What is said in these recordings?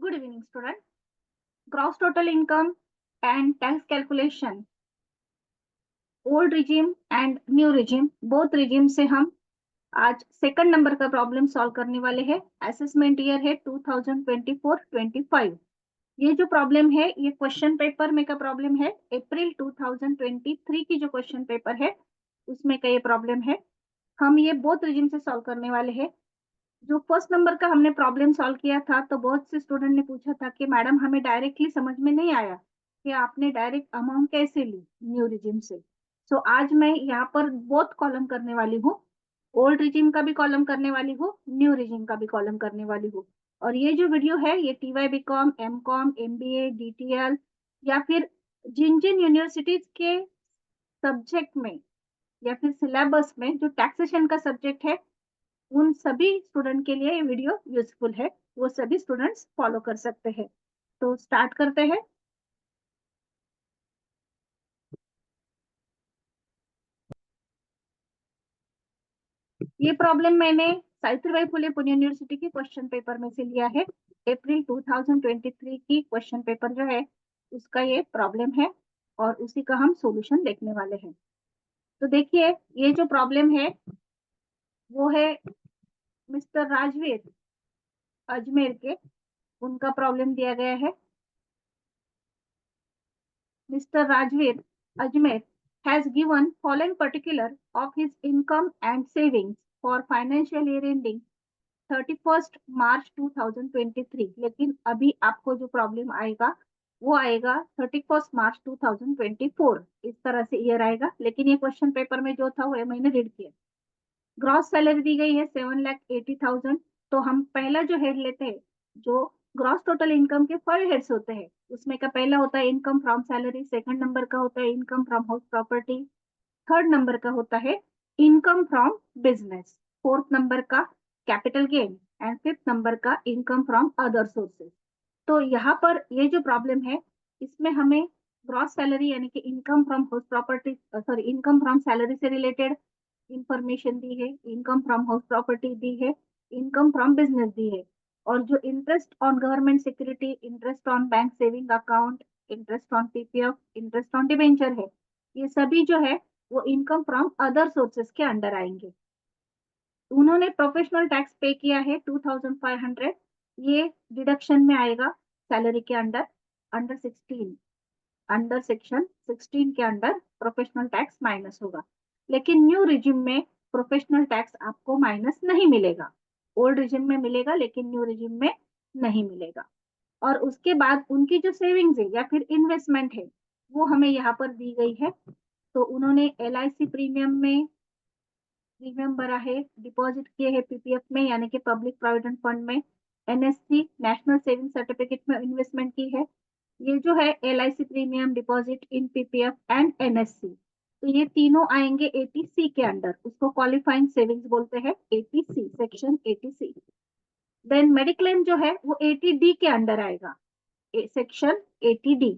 Good evening, student. Gross total income and tax calculation. Old regime and new regime, both regime से हम आज second number का problem solve करने वाले हैं। असेसमेंट ईयर है 2024-25। ये जो प्रॉब्लम है ये क्वेश्चन पेपर में का प्रॉब्लम है। अप्रैल 2023 की जो क्वेश्चन पेपर है उसमें का ये प्रॉब्लम है। हम ये बोथ रिजिम से सॉल्व करने वाले हैं। जो फर्स्ट नंबर का हमने प्रॉब्लम सॉल्व किया था तो बहुत से स्टूडेंट ने पूछा था कि मैडम हमें डायरेक्टली समझ में नहीं आया कि आपने डायरेक्ट अमाउंट कैसे ली न्यू रिजिम से। सो आज मैं यहाँ पर बोथ कॉलम करने वाली हूँ। ओल्ड रिजिम का भी कॉलम करने वाली हूँ, न्यू रिजिम का भी कॉलम करने वाली हूँ। और ये जो वीडियो है ये TY BCom, MCom, MBA, DTL या फिर जिन जिन यूनिवर्सिटीज के सब्जेक्ट में या फिर सिलेबस में जो टैक्सेशन का सब्जेक्ट है उन सभी स्टूडेंट के लिए ये वीडियो यूजफुल है। वो सभी स्टूडेंट्स फॉलो कर सकते हैं। तो स्टार्ट करते हैं। ये प्रॉब्लम मैंने सावित्रीबाई फुले पुणे यूनिवर्सिटी के क्वेश्चन पेपर में से लिया है। अप्रैल 2023 की क्वेश्चन पेपर जो है उसका ये प्रॉब्लम है और उसी का हम सॉल्यूशन देखने वाले हैं। तो देखिए ये जो प्रॉब्लम है वो है मिस्टर राजवीर अजमेर के, उनका प्रॉब्लम दिया गया है। Mr. Rajveer Ajmer has given following particular of his income and savings for financial year ending 31st March 2023। लेकिन अभी आपको जो प्रॉब्लम आएगा वो आएगा 31st March 2024। इस तरह से ईयर आएगा, लेकिन ये क्वेश्चन पेपर में जो था वो मैंने रीड किया। ग्रॉस सैलरी दी गई है 7,80,000। तो हम पहला जो हेड लेते हैं, जो ग्रॉस टोटल इनकम के 5 हेड्स होते हैं उसमें का पहला होता है income from salary, second number का होता है income from house property, third number का होता है income from business, fourth number का capital gain and fifth number का इनकम फ्रॉम अदर सोर्सेज। तो यहाँ पर ये जो प्रॉब्लम है इसमें हमें ग्रॉस सैलरी यानी कि income from house property sorry income from salary से रिलेटेड इंफॉर्मेशन दी है, इनकम फ्रॉम हाउस प्रॉपर्टी दी है, इनकम फ्रॉम बिजनेस दी है, और जो interest on government security, interest on bank saving account, interest on PPF, interest on debenture है, ये सभी जो है वो इनकम फ्रॉम अदर सोर्सेस के अंडर आएंगे। उन्होंने प्रोफेशनल टैक्स पे किया है 2500, ये डिडक्शन में आएगा सैलरी के अंडर, अंडर 16, अंडर सेक्शन 16 के अंडर प्रोफेशनल टैक्स माइनस होगा। लेकिन न्यू रिजिम में प्रोफेशनल टैक्स आपको माइनस नहीं मिलेगा। ओल्ड रिजिम में मिलेगा लेकिन न्यू रिजिम में नहीं मिलेगा। और उसके बाद उनकी जो सेविंग्स है या फिर इन्वेस्टमेंट है वो हमें यहाँ पर दी गई है। तो उन्होंने LIC प्रीमियम में प्रीमियम भरा है, डिपॉजिट किए हैं PPF में यानी कि पब्लिक प्रोविडेंट फंड में, NSC नेशनल सेविंग सर्टिफिकेट में इन्वेस्टमेंट की है। ये जो है LIC premium, deposit in PPF and NSC, तो ये तीनों आएंगे 80C के अंडर। उसको क्वालिफाइंग सेविंग्स बोलते हैं, 80C, section 80C। Then mediclaim जो है वो 80D के अंडर आएगा, section 80D।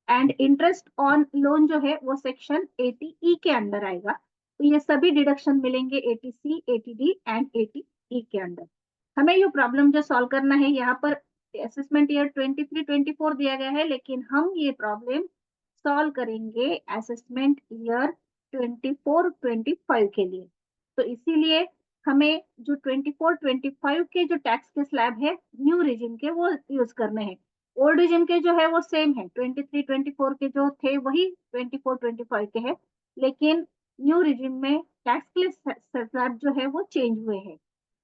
And interest on loan जो है वो सेक्शन 80E के अंडर आएगा। तो ये सभी डिडक्शन मिलेंगे 80C, 80D एंड 80E के अंडर। हमें ये प्रॉब्लम जो सॉल्व करना है, यहाँ पर असेसमेंट ईयर 23-24 दिया गया है, लेकिन हम ये प्रॉब्लम सॉल्व करेंगे असेसमेंट ईयर 24-25 के लिए। तो इसीलिए हमें जो 24-25 के जो टैक्स के स्लैब है न्यू रिजिम के वो यूज करने हैं। ओल्ड रिजिम के जो है वो सेम है, 23-24 के जो थे वही 24-25 के है, लेकिन न्यू रिजिम में टैक्स के स्लैब जो है वो चेंज हुए हैं।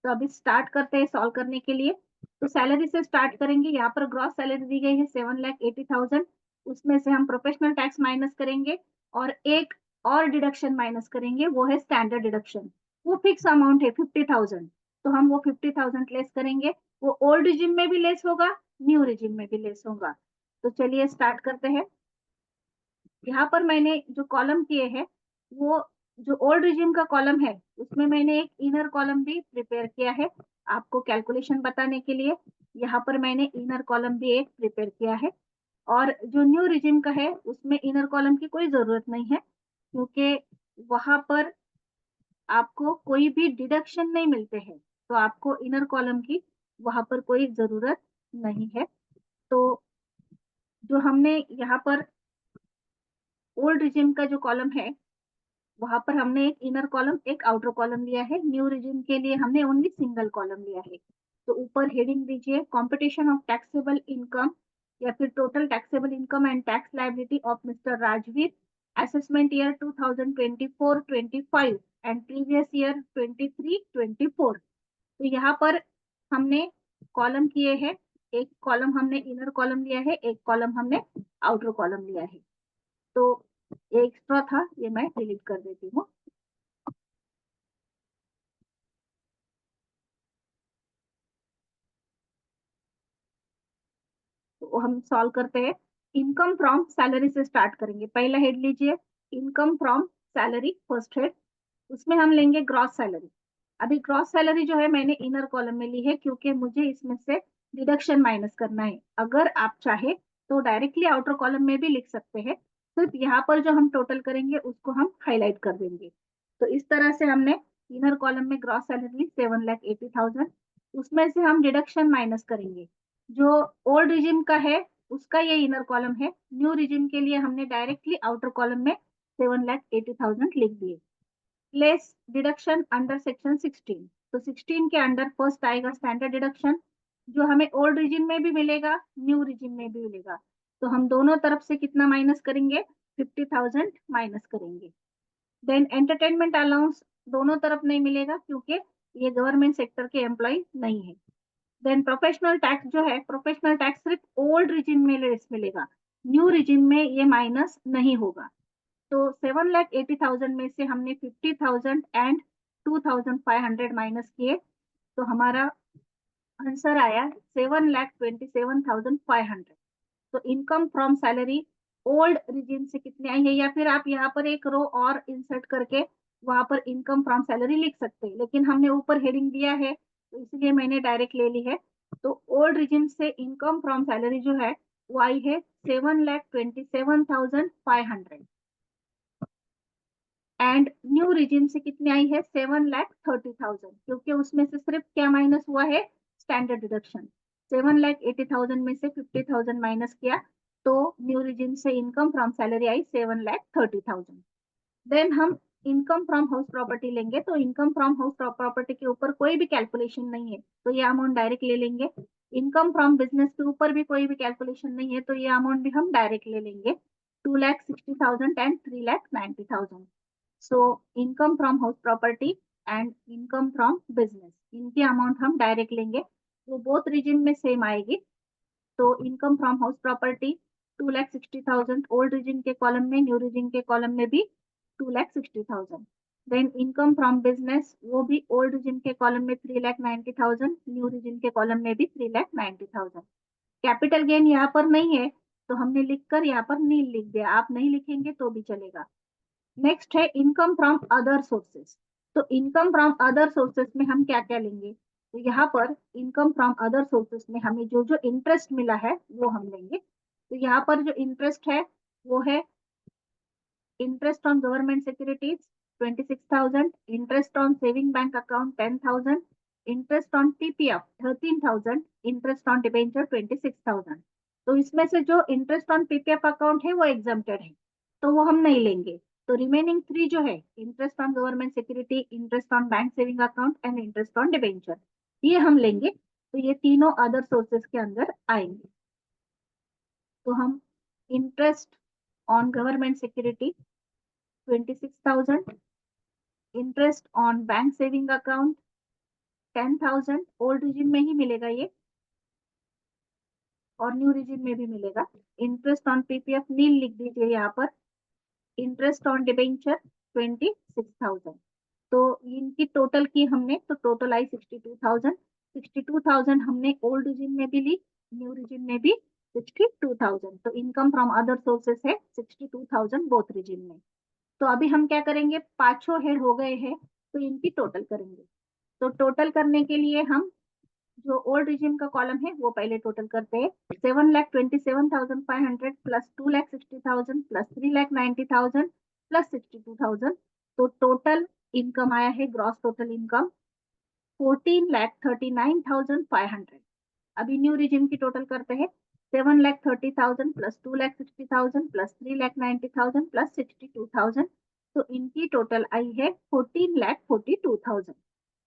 तो अभी स्टार्ट करते हैं सॉल्व करने के लिए। तो सैलरी से स्टार्ट करेंगे। यहाँ पर ग्रॉस सैलरी दी गई है 7,80,000, उसमें से हम प्रोफेशनल टैक्स माइनस करेंगे और एक और डिडक्शन माइनस करेंगे, वो है स्टैंडर्ड डिडक्शन। वो फिक्स अमाउंट है 50,000, तो हम वो 50,000 लेस करेंगे। वो ओल्ड रिजिम में भी लेस होगा, न्यू रिजिम में भी लेस होगा। तो चलिए स्टार्ट करते हैं। यहाँ पर मैंने जो कॉलम किए हैं वो जो ओल्ड रिजिम का कॉलम है उसमें मैंने एक इनर कॉलम भी प्रिपेयर किया है आपको कैलकुलेशन बताने के लिए। यहाँ पर मैंने इनर कॉलम भी एक प्रिपेयर किया है। और जो न्यू रिजिम का है उसमें इनर कॉलम की कोई जरूरत नहीं है, क्योंकि वहां पर आपको कोई भी डिडक्शन नहीं मिलते हैं, तो आपको इनर कॉलम की वहां पर कोई जरूरत नहीं है। तो जो हमने यहाँ पर ओल्ड रिजिम का जो कॉलम है, वहां पर हमने एक इनर कॉलम एक आउटर कॉलम लिया है। न्यू रिजिम के लिए हमने ओनली सिंगल कॉलम लिया है। तो ऊपर हेडिंग दीजिए कंपटीशन ऑफ टैक्सेबल इनकम, या फिर total taxable income and tax liability of mister Rajveer, assessment year 2024-25 and previous year 23-24। तो यहाँ पर हमने कॉलम किए हैं, एक कॉलम हमने इनर कॉलम लिया है, एक कॉलम हमने आउटर कॉलम लिया है। तो ये एक्स्ट्रा था, ये मैं डिलीट कर देती हूँ। तो हम सॉल्व करते हैं। इनकम फ्रॉम सैलरी से स्टार्ट करेंगे। पहला हेड लीजिए, income from salary, first head. उसमें हम लेंगे ग्रॉस सैलरी। अभी ग्रॉस सैलरी जो है मैंने इनर कॉलम में ली है, क्योंकि मुझे इसमें से डिडक्शन माइनस करना है। अगर आप चाहे तो डायरेक्टली आउटर कॉलम में भी लिख सकते हैं, सिर्फ यहाँ पर जो हम टोटल करेंगे उसको हम हाईलाइट कर देंगे। तो इस तरह से हमने इनर कॉलम में ग्रॉस सैलरी 7,80,000, उसमें से हम डिडक्शन माइनस करेंगे। जो ओल्ड रिजिम का है उसका ये इनर कॉलम है। न्यू रिजिम के लिए हमने डायरेक्टली आउटर कॉलम में 7,80,000 लिख दिए। Less deduction under section 16। तो 16 के अंडर फर्स्ट आएगा स्टैंडर्ड डिडक्शन, जो हमें ओल्ड रिजिम में भी मिलेगा, न्यू रिजिम में भी मिलेगा। तो हम दोनों तरफ से कितना माइनस करेंगे, 50,000 माइनस करेंगे। देन एंटरटेनमेंट अलाउंस दोनों तरफ नहीं मिलेगा, क्योंकि ये गवर्नमेंट सेक्टर के एम्प्लॉय नहीं है। देन प्रोफेशनल टैक्स जो है, प्रोफेशनल टैक्स सिर्फ ओल्ड रिजिम में लेस मिलेगा, न्यू रिजिम में ये माइनस नहीं होगा। तो 7,80,000 में से हमने 50,000 एंड 2,500 माइनस किए, तो हमारा आंसर आया 7,27,500। तो income from salary old regime से कितनी आई है, या फिर आप यहाँ पर एक रो और इंसर्ट करके वहां पर इनकम फ्रॉम सैलरी लिख सकते हैं, लेकिन हमने ऊपर हेडिंग दिया है तो इसलिए मैंने डायरेक्ट ले ली है। तो ओल्ड रिजिम से इनकम फ्रॉम सैलरी जो है वो आई है 7,27,500, एंड न्यू रिजिम से कितनी आई है 7,30,000, क्योंकि उसमें से सिर्फ क्या माइनस हुआ है, स्टैंडर्ड डिडक्शन। 7,80,000 में से 50,000 माइनस किया, तो न्यू रिजिम से इनकम फ्रॉम सैलरी आई 7,30,000। देन हम इनकम फ्रॉम हाउस प्रॉपर्टी लेंगे। तो इनकम फ्रॉम हाउस प्रॉपर्टी के ऊपर कोई भी कैलकुलेशन नहीं है, तो ये अमाउंट डायरेक्ट ले लेंगे। इनकम फ्रॉम बिजनेस के ऊपर भी कोई भी कैलकुलेशन नहीं है, तो ये अमाउंट भी हम डायरेक्ट ले लेंगे, 2,60,000 and 3,90,000। So income from house property and income from business, इनकी अमाउंट हम डायरेक्ट लेंगे, वो बोथ रीजन में सेम आएगी। तो income from house property 2,60,000 old regime के कॉलम में, न्यू रीजन के कॉलम में भी 2,60,000। देन इनकम फ्रॉम बिजनेस वो भी ओल्ड रीजन के कॉलम में 3,90,000, न्यू रीजन के कॉलम में भी 3,90,000। कैपिटल गेन यहाँ पर नहीं है, तो हमने लिखकर यहाँ पर नील लिख दिया, आप नहीं लिखेंगे तो भी चलेगा। नेक्स्ट है इनकम फ्रॉम अदर सोर्सेस। तो इनकम फ्रॉम अदर सोर्सेस में हम क्या क्या लेंगे, तो यहाँ पर इनकम फ्रॉम अदर सोर्सेस में हमें जो जो इंटरेस्ट मिला है वो हम लेंगे। तो यहाँ पर जो इंटरेस्ट है वो है interest on government securities 26,000, interest on saving bank account 10,000, interest on PPF 13,000, interest on debenture 26,000। तो इसमें से जो इंटरेस्ट ऑन पीपीएफ अकाउंट है वो एग्जम्प्टेड है, तो वो हम नहीं लेंगे। तो रिमेनिंग थ्री जो है, interest on government security, interest on bank saving account and interest on debenture, ये हम लेंगे। तो ये तीनों अदर सोर्सेस के अंदर आएंगे। तो हम interest on government security 26,000, interest on bank saving account 10,000, old regime में ही मिलेगा ये और न्यू रिजिम में भी मिलेगा। इंटरेस्ट ऑन पीपीएफ नील लिख दीजिए यहाँ पर। Interest on debenture 26,000। तो इनकी टोटल की हमने, तो टोटल आई 62,000। 62,000 हमने ओल्ड रिजिम में भी ली, न्यू रिजिम में भी 62,000। तो इनकम फ्रॉम अदर सोर्सेस है 62,000 बोथ रिजिम में। तो अभी हम क्या करेंगे, पांचों हेड हो गए हैं, तो इनकी टोटल करेंगे। तो टोटल करने के लिए हम जो ओल्ड रिजिम का कॉलम है वो पहले टोटल करते हैं। 7,27,500 प्लस 2,60,000 प्लस 3,90,000 प्लस 62,000। तो टोटल इनकम आया है, ग्रॉस टोटल इनकम 14,39,500। अभी न्यू रिजिम की टोटल करते हैं, 7,30,000 प्लस 2,60,000 प्लस 3,90,000 प्लस 62,000, तो इनकी टोटल आई है 14,42,000।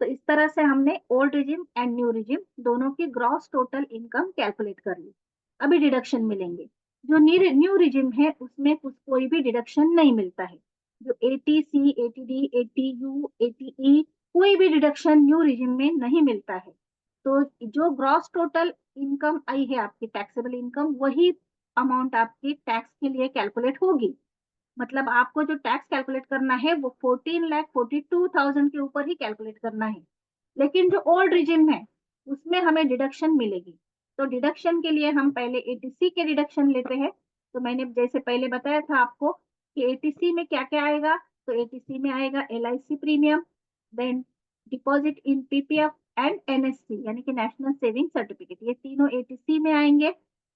तो इस तरह से हमने old regime and new regime दोनों की ग्रॉस टोटल इनकम कैलकुलेट कर ली। अभी डिडक्शन मिलेंगे। जो न्यू रिजिम है उसमें कुछ कोई भी डिडक्शन नहीं मिलता है। जो एटीसी, एटीडी, एटीयू, एटीई, कोई भी डिडक्शन न्यू रिजिम में नहीं मिलता है। तो जो ग्रॉस टोटल इनकम आई है आपकी टैक्सेबल इनकम, वही अमाउंट आपकी टैक्स के लिए कैलकुलेट होगी। मतलब आपको जो टैक्स कैलकुलेट करना है वो 14,42,000 के ऊपर ही कैलकुलेट करना है। लेकिन जो ओल्ड रिजिम है उसमें हमें डिडक्शन मिलेगी। तो डिडक्शन के लिए हम पहले एटीसी के डिडक्शन लेते हैं। तो मैंने जैसे पहले बताया था आपको कि एटीसी में क्या क्या आएगा। तो एटीसी में आएगा LIC premium, then deposit in PPF and NSC यानी कि नेशनल सेविंग सर्टिफिकेट, ये तीनों एटीसी में आएंगे।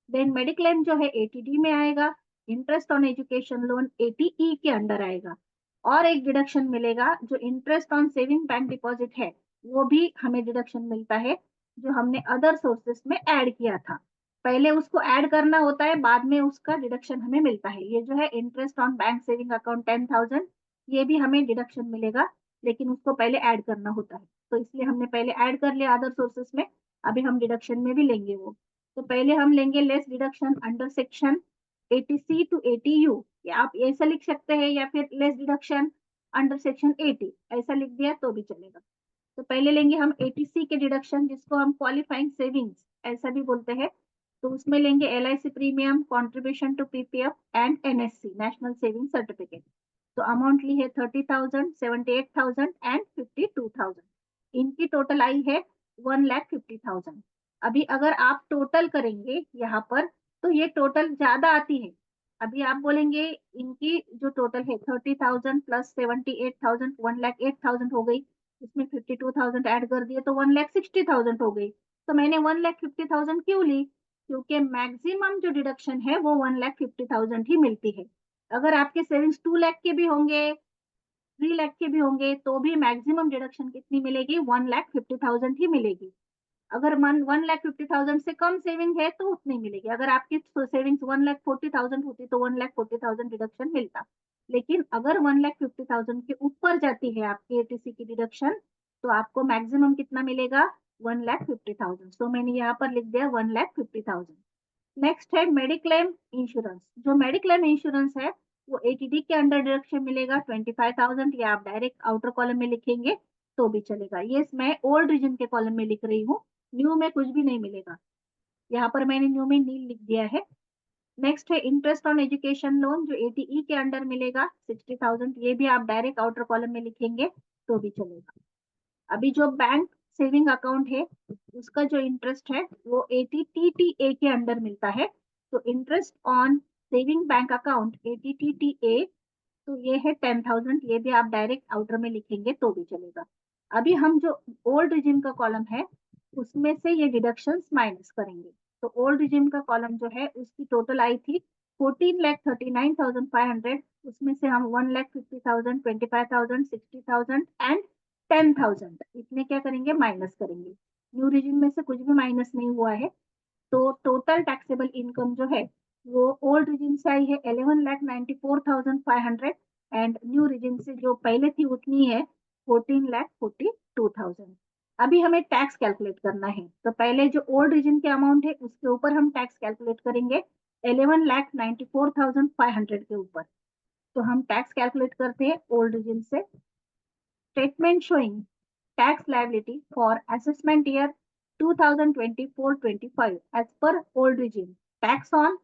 देन मेडिक्लेम जो है एटीडी में आएगा। Interest on education loan ATE के अंडर आएगा। और एक डिडक्शन मिलेगा जो interest on saving bank deposit है, वो भी हमें डिडक्शन मिलता है, जो हमने अदर सोर्सेस में ऐड किया था। पहले उसको ऐड करना होता है, बाद में उसका डिडक्शन हमें मिलता है। ये जो है interest on bank saving account 10,000, ये भी हमें डिडक्शन मिलेगा, लेकिन उसको पहले ऐड करना होता है। तो इसलिए हमने पहले ऐड कर लिया अदर सोर्सेस में, अभी हम डिडक्शन में भी लेंगे वो। तो पहले हम लेंगे less deduction under section eighty C to eighty U, या आप ऐसा लिख सकते हैं, या फिर लेस डिडक्शन अंडर सेक्शन 80 ऐसा लिख दिया तो भी चलेगा। तो पहले लेंगे हम एटीसी के डिडक्शन, जिसको हम क्वालिफाइंग सेविंग्स ऐसा भी बोलते हैं। तो उसमें लेंगे LIC premium, contribution to PPF and NSC national saving certificate. तो अमाउंट ली है 30,000, 78,000 एंड 52,000। इनकी टोटल आई है 1,50,000। अभी अगर आप टोटल करेंगे यहाँ पर तो ये टोटल ज्यादा आती है। अभी आप बोलेंगे इनकी जो टोटल है 30,000 प्लस 78,000, 1,08,000 हो गई। इसमें 52,000 ऐड कर दिए तो 1,60,000 हो गई। तो मैंने 1,50,000 क्यों ली? क्योंकि मैक्सिमम जो डिडक्शन है वो 1,50,000 ही मिलती है। अगर आपके सेविंग्स 2 लाख के भी होंगे, 3 लाख के भी होंगे, तो भी मैक्सिमम डिडक्शन कितनी मिलेगी? 1,50,000 ही मिलेगी। अगर 1,50,000 से कम सेविंग है तो उतनी मिलेगी। अगर आपकी सेविंग्स 1,40,000 होती तो 1,40,000 डिडक्शन मिलता। लेकिन अगर 1,50,000 के ऊपर जाती है आपकी एटीसी की डिडक्शन, तो आपको मैक्सिमम कितना मिलेगा? 1,50,000। तो मैंने यहाँ पर लिख दिया 1,50,000। नेक्स्ट है मेडिक्लेम इंश्योरेंस। जो मेडिक्लेम इंश्योरेंस है वो एटीडी के अंडर डिडक्शन मिलेगा 25,000, या आप डायरेक्ट आउटर कॉलम में लिखेंगे तो भी चलेगा। ये मैं ओल्ड रीजन के कॉलम में लिख रही हूँ, न्यू में कुछ भी नहीं मिलेगा। यहाँ पर मैंने न्यू में नील लिख दिया है। नेक्स्ट है इंटरेस्ट ऑन एजुकेशन लोन, जो एटीई के अंडर मिलेगा 60,000, ये भी आप डायरेक्ट आउटर कॉलम में लिखेंगे तो भी चलेगा। अभी जो बैंक सेविंग अकाउंट है उसका जो इंटरेस्ट है वो एटीटीटीए के अंडर मिलता है। तो interest on saving bank account eighty T T A, तो ये है 10,000, ये भी आप डायरेक्ट आउटर में लिखेंगे तो भी चलेगा। अभी हम जो ओल्ड रिजिम का कॉलम है उसमें से ये डिडक्शंस माइनस करेंगे। तो ओल्ड रिजिम का कॉलम जो है उसकी टोटल आई थी 14,39,500, उसमें से हम 1,50,000, 25,000, 60,000 एंड 10,000 इतने क्या करेंगे? माइनस करेंगे। न्यू रिजिम में से कुछ भी माइनस नहीं हुआ है। तो टोटल टैक्सेबल इनकम जो है वो ओल्ड रिजिम से आई है 11,94,500, एंड न्यू रिजिम से जो पहले थी उतनी है 14,42,000। अभी हमें टैक्स कैलकुलेट करना है। तो पहले जो ओल्ड रिजिम के अमाउंट है उसके ऊपर हम टैक्स कैलकुलेट करेंगे 11,94,500 के ऊपर। तो हम टैक्स कैलकुलेट करते हैं ओल्ड रिजिम से। Statement showing tax liability for assessment year 2024-25 as per old regime. Tax on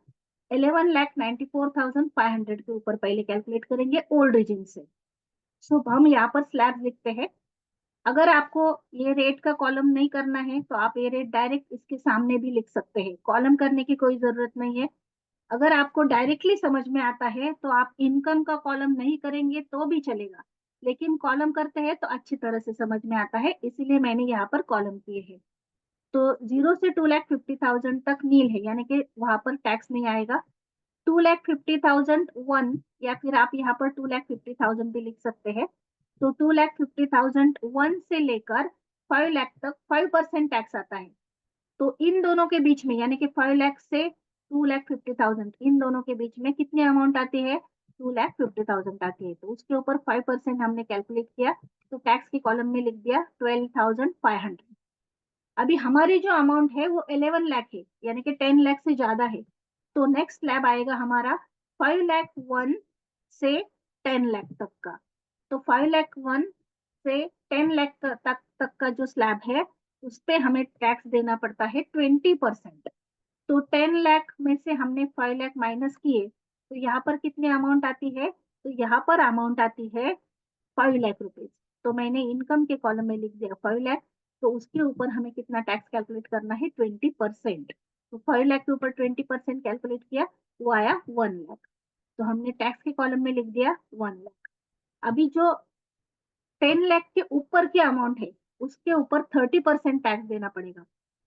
11,94,500 के ऊपर पहले कैलकुलेट करेंगे ओल्ड regime से। सो हम यहाँ पर स्लैब लिखते हैं। अगर आपको ये रेट का कॉलम नहीं करना है तो आप ये रेट डायरेक्ट इसके सामने भी लिख सकते हैं, कॉलम करने की कोई जरूरत नहीं है। अगर आपको डायरेक्टली समझ में आता है तो आप इनकम का कॉलम नहीं करेंगे तो भी चलेगा, लेकिन कॉलम करते हैं तो अच्छी तरह से समझ में आता है, इसीलिए मैंने यहाँ पर कॉलम किए हैं। तो 0 से 2,50,000 तक नील है, यानी कि वहां पर टैक्स नहीं आएगा। 2,50,001, या फिर आप यहाँ पर 2,50,000 भी लिख सकते हैं। तो 2,50,001 से लेकर 5 लाख तक 5% टैक्स आता है। तो इन दोनों के बीच में यानी कि 5 लाख से 2,50,000, इन दोनों के बीच में कितनी अमाउंट आती है? 2,50,000 आती है। तो उसके ऊपर 5% हमने कैलकुलेट किया, तो टैक्स की कॉलम में लिख दिया 12,500। अभी हमारी जो अमाउंट है वो 11 लाख है, यानी कि 10 लाख से ज्यादा है। तो नेक्स्ट स्लैब आएगा हमारा 5 लाख 1 से 10 लाख तक का। तो 5 लाख 1 से 10 लाख तक का जो स्लैब है, उस पे हमें टैक्स देना पड़ता है 20%। तो 10 लाख में से हमने 5 लाख माइनस किए, तो यहाँ पर कितनी अमाउंट आती है? तो यहाँ पर अमाउंट आती है 5 लाख रुपीज। तो मैंने इनकम के कॉलम में लिख दिया 5 लाख। तो उसके ऊपर हमें कितना टैक्स कैलकुलेट करना है? 20%। तो 5 लाख के ऊपर 20% कैलकुलेट किया, वो आया 1 लाख। तो हमने टैक्स के कॉलम में लिख दिया 1 लाख। अभी जो 10 लाख के ऊपर की अमाउंट है, उसके ऊपर 30% टैक्स देना पड़ेगा।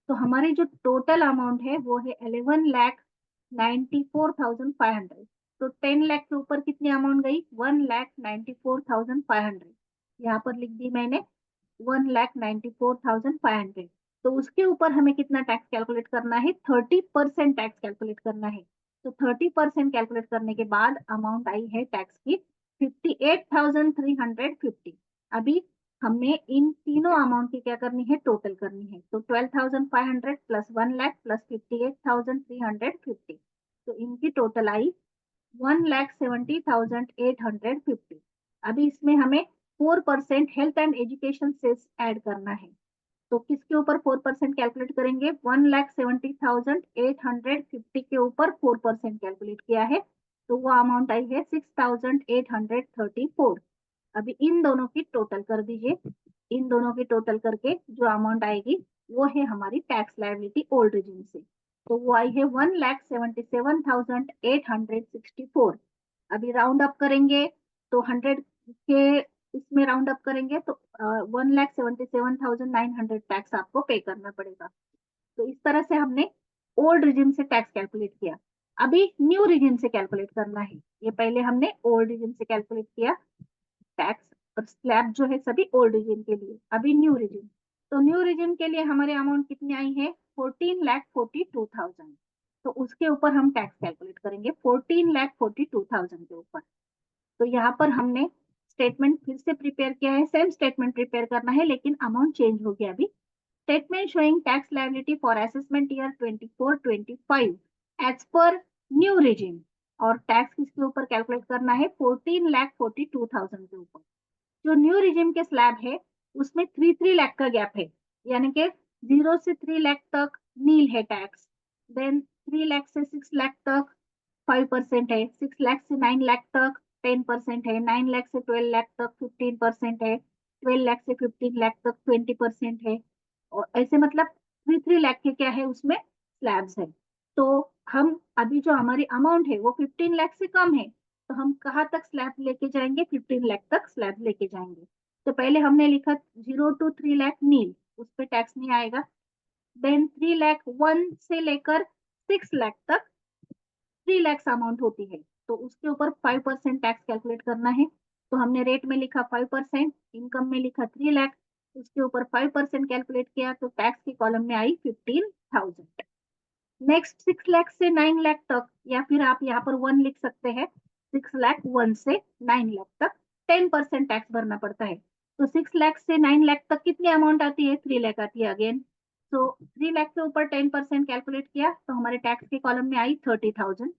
तो हमारी जो टोटल अमाउंट है वो है 11,94,500। तो 10 लाख के ऊपर कितनी अमाउंट गई? 1,94,500। यहाँ पर लिख दी मैंने 1,94,500। तो उसके ऊपर हमें कितना टैक्स कैलकुलेट करना है? 30% टैक्स कैलकुलेट करना है। तो 30% कैलकुलेट करने के बाद अमाउंट आई है टैक्स की 58,350। अभी हमें इन तीनों अमाउंट की क्या करनी है? टोटल करनी है। तो 12,500 प्लस 1 लाख प्लस 58,350। तो इनकी टोटल आई 1,70,850। अभी इसमें हमें 4% health and education cess add करना है। तो किसके ऊपर 4% कैलकुलेट करेंगे? 1,70,850 के ऊपर 4% कैलकुलेट किया है, तो वो अमाउंट आई है 6,834। अभी इन दोनों की टोटल कर दीजिए। इन दोनों की टोटल करके जो अमाउंट आएगी वो है हमारी टैक्स लायबिलिटी ओल्ड रिजीम से। तो वो आई है 1,77,864। अभी राउंड अप करेंगे तो 100 के इसमें राउंड अप करेंगे तो 1,77,900 टैक्स आपको पे करना पड़ेगा। तो इस तरह से हमने ओल्ड रिजिम से टैक्स कैलकुलेट किया। अभी न्यू रिजिम से कैलकुलेट करना है। ये पहले हमने ओल्ड रिजिम से कैलकुलेट किया टैक्स, और स्लैब जो है सभी ओल्ड रिजिम के लिए। अभी न्यू रिजिम, तो न्यू रिजिम के लिए हमारे अमाउंट कितनी आई है? 14,42,000। तो उसके ऊपर हम टैक्स कैलकुलेट करेंगे 14,42,000 के ऊपर। तो यहाँ पर हमने स्टेटमेंट फिर से प्रिपेयर किया है, सेम स्टेटमेंट प्रिपेयर करना है, लेकिन अमाउंट चेंज हो गया। अभी statement showing tax liability for assessment year 24-25 as per new regime, और टैक्स किसके ऊपर कैलकुलेट करना है? 14,42,000 के ऊपर। जो न्यू रिजिम के स्लैब है उसमें 3-3 लाख का गैप है, यानी कि 0 से 3 लाख तक नील है टैक्स। देन 3 लाख से 6 लाख तक 5% है, 6 लाख से 9 लाख तक 10% है, 9 लाख से 12 लाख तक 15% है, 12 लाख से 15 लाख तक 20% है। और ऐसे मतलब 3-3 लाख के क्या है उसमें स्लैब्स है। तो हम अभी जो हमारी अमाउंट है वो 15 लाख से कम है, तो हम कहाँ तक स्लैब लेके जाएंगे? 15 लाख तक स्लैब लेके जाएंगे। तो पहले हमने लिखा 0 to 3 लाख नील, उस पर टैक्स नहीं आएगा। देन 3 लाख 1 से लेकर 6 लाख तक 3 लाख अमाउंट होती है, तो उसके ऊपर 5% टैक्स कैलकुलेट करना है। तो हमने रेट में लिखा 5%, इनकम में लिखा 3 लाख, उसके ऊपर 5% कैलकुलेट किया, तो टैक्स की कॉलम में आई 15,000। नेक्स्ट 6 लाख से 9 लाख तक, या फिर आप यहाँ पर 1 लिख सकते हैं, 6 लाख 1 से 9 लाख तक 10% टैक्स भरना पड़ता है। तो 6 लाख से 9 लाख तक कितनी अमाउंट आती है? 3 लाख आती है अगेन। तो 3 लाख के ऊपर 10% कैलकुलेट किया, तो हमारे टैक्स के कॉलम में आई 30,000।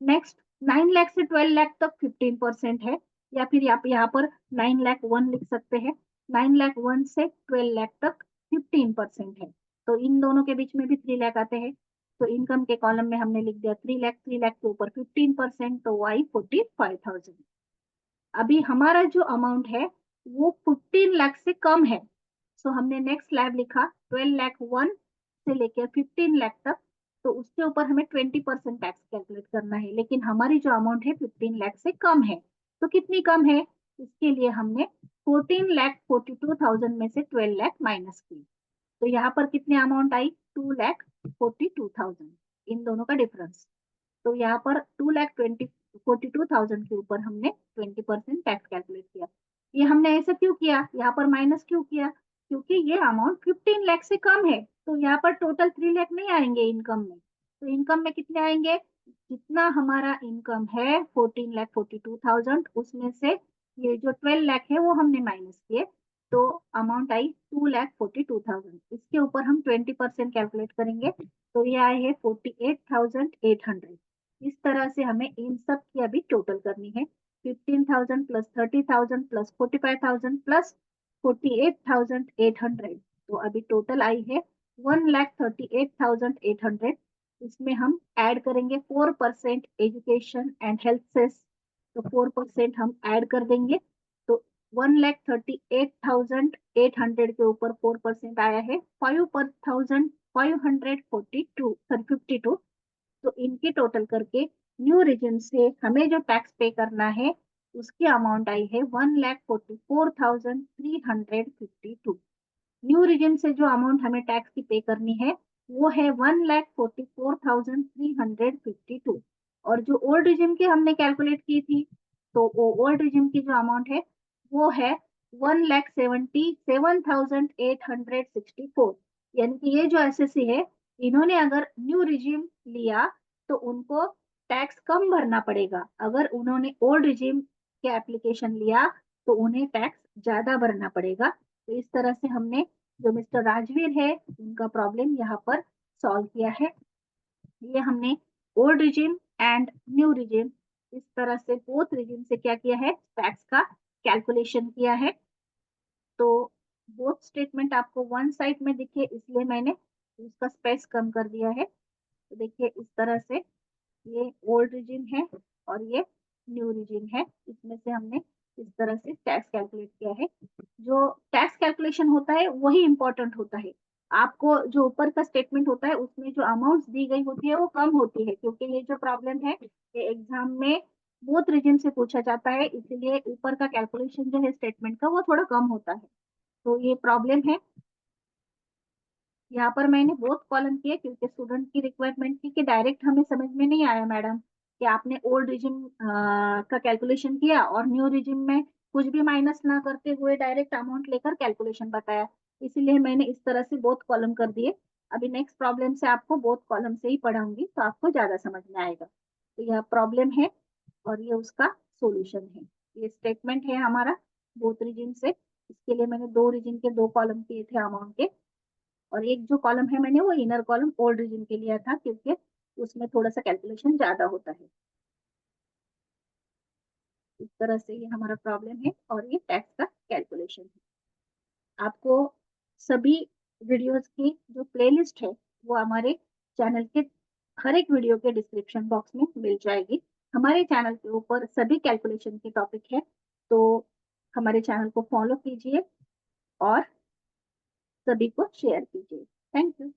नेक्स्ट 9 लाख से 12 लाख तक 15% है, या फिर आप यहाँ पर 9 लाख 1 लिख सकते हैं। 9 लाख 1 से 12 लाख तक 15% है, तो इन दोनों के बीच में भी 3 लाख आते हैं। तो इनकम के कॉलम में हमने लिख दिया 3 लाख, 3 लाख के ऊपर 15%, तो वाई 45,000। अभी हमारा जो अमाउंट है वो 15 लाख से कम है। सो हमने नेक्स्ट स्लैब लिखा 12 लाख 1 से लेकर 15 लाख तक, तो उसके ऊपर हमें 20% टैक्स कैलकुलेट करना है, लेकिन हमारी जो अमाउंट है 15 लाख से कम है। तो कितनी कम है? इसके लिए हमने 14,42,000 में से 12 लाख माइनस की। तो यहाँ पर कितनी अमाउंट आई? 2,42,000, इन दोनों का डिफरेंस। तो यहाँ पर 2,42,000 के ऊपर हमने 20% टैक्स कैलकुलेट किया। ये हमने ऐसा क्यों किया? यहाँ पर माइनस क्यों किया? क्योंकि ये अमाउंट 15 लाख से कम है। तो यहाँ पर टोटल 3 लाख नहीं आएंगे इनकम में। तो इनकम में कितने आएंगे, जितना हमारा इनकम है 14,42,000, उसमें से ये जो 12 लाख है वो हमने माइनस किए, तो अमाउंट आई 2,42,000। इसके ऊपर हम 20% कैलकुलेट करेंगे, तो ये आए है 48,800। इस तरह से हमें इन सब की अभी टोटल करनी है। 15,000 प्लस 30,000 प्लस 45,000 प्लस 48,800। तो अभी टोटल आई है 1,38,800। इसमें हम ऐड करेंगे 4% एजुकेशन एंड हेल्थ सेस, तो 4% हम ऐड कर देंगे। तो 1,38,800 के ऊपर 4% आया है 5,542 तो इनके टोटल करके न्यू रीजन से हमें जो टैक्स पे करना है उसकी अमाउंट आई है 1,44,352। न्यू रीजन से जो अमाउंट हमें टैक्स की पे करनी है वो है 1,44,352। और जो ओल्ड रिजिम की हमने कैलकुलेट की थी, तो वो ओल्ड रिजिम की जो अमाउंट है वो है 1,77,864। यानी कि ये जो एसएससी है, इन्होंने अगर न्यू रिजिम लिया तो उनको टैक्स कम भरना पड़ेगा, अगर उन्होंने ओल्ड रिजिम के एप्लीकेशन लिया तो उन्हें टैक्स ज्यादा भरना पड़ेगा। तो इस तरह से हमने जो मिस्टर राजवीर है उनका प्रॉब्लम यहाँ पर सॉल्व किया है। ये हमने old regime and new regime, इस तरह से बोथ रिजिम से क्या किया है, टैक्स का कैलकुलेशन किया है। तो बोथ स्टेटमेंट आपको वन साइड में दिखे इसलिए मैंने उसका स्पेस कम कर दिया है। तो देखिए इस तरह से ये ओल्ड रिजिम है और ये न्यू रिजिम है, इसमें से हमने इस तरह से टैक्स कैलकुलेट किया है। जो टैक्स कैलकुलेशन होता है वही इंपॉर्टेंट होता है। आपको जो ऊपर का स्टेटमेंट होता है उसमें जो अमाउंट्स दी गई होती है वो कम होती है, क्योंकि ये जो प्रॉब्लम है ये एग्जाम में बोथ रीजन से पूछा जाता है, इसलिए ऊपर का कैलकुलेशन जो है स्टेटमेंट का वो थोड़ा कम होता है। तो ये प्रॉब्लम है। यहाँ पर मैंने बोथ कॉलम किए क्योंकि स्टूडेंट की रिक्वायरमेंट थी कि डायरेक्ट हमें समझ में नहीं आया मैडम कि आपने ओल्ड रिजिम का कैलकुलेशन किया और न्यू रिजिम में कुछ भी माइनस ना करते हुए डायरेक्ट अमाउंट लेकर कैलकुलेशन बताया, इसीलिए मैंने इस तरह से बोथ कॉलम कर दिए। अभी नेक्स्ट प्रॉब्लम से आपको बोथ कॉलम से ही पढ़ाऊंगी तो आपको ज्यादा समझ में आएगा। तो यह प्रॉब्लम है और ये उसका सॉल्यूशन है। ये स्टेटमेंट है हमारा बोथ रीजन से, इसके लिए मैंने दो रीजन के दो कॉलम किए थे अमाउंट के, और एक जो कॉलम है मैंने वो इनर कॉलम ओल्ड रीजन के लिया था क्योंकि उसमें थोड़ा सा कैलकुलेशन ज्यादा होता है। इस तरह से ये हमारा प्रॉब्लम है और ये टैक्स का कैलकुलेशन है। आपको सभी वीडियोस की जो प्लेलिस्ट है वो हमारे चैनल के हर एक वीडियो के डिस्क्रिप्शन बॉक्स में मिल जाएगी। हमारे चैनल के ऊपर सभी कैलकुलेशन के टॉपिक है, तो हमारे चैनल को फॉलो कीजिए और सभी को शेयर कीजिए। Thank you.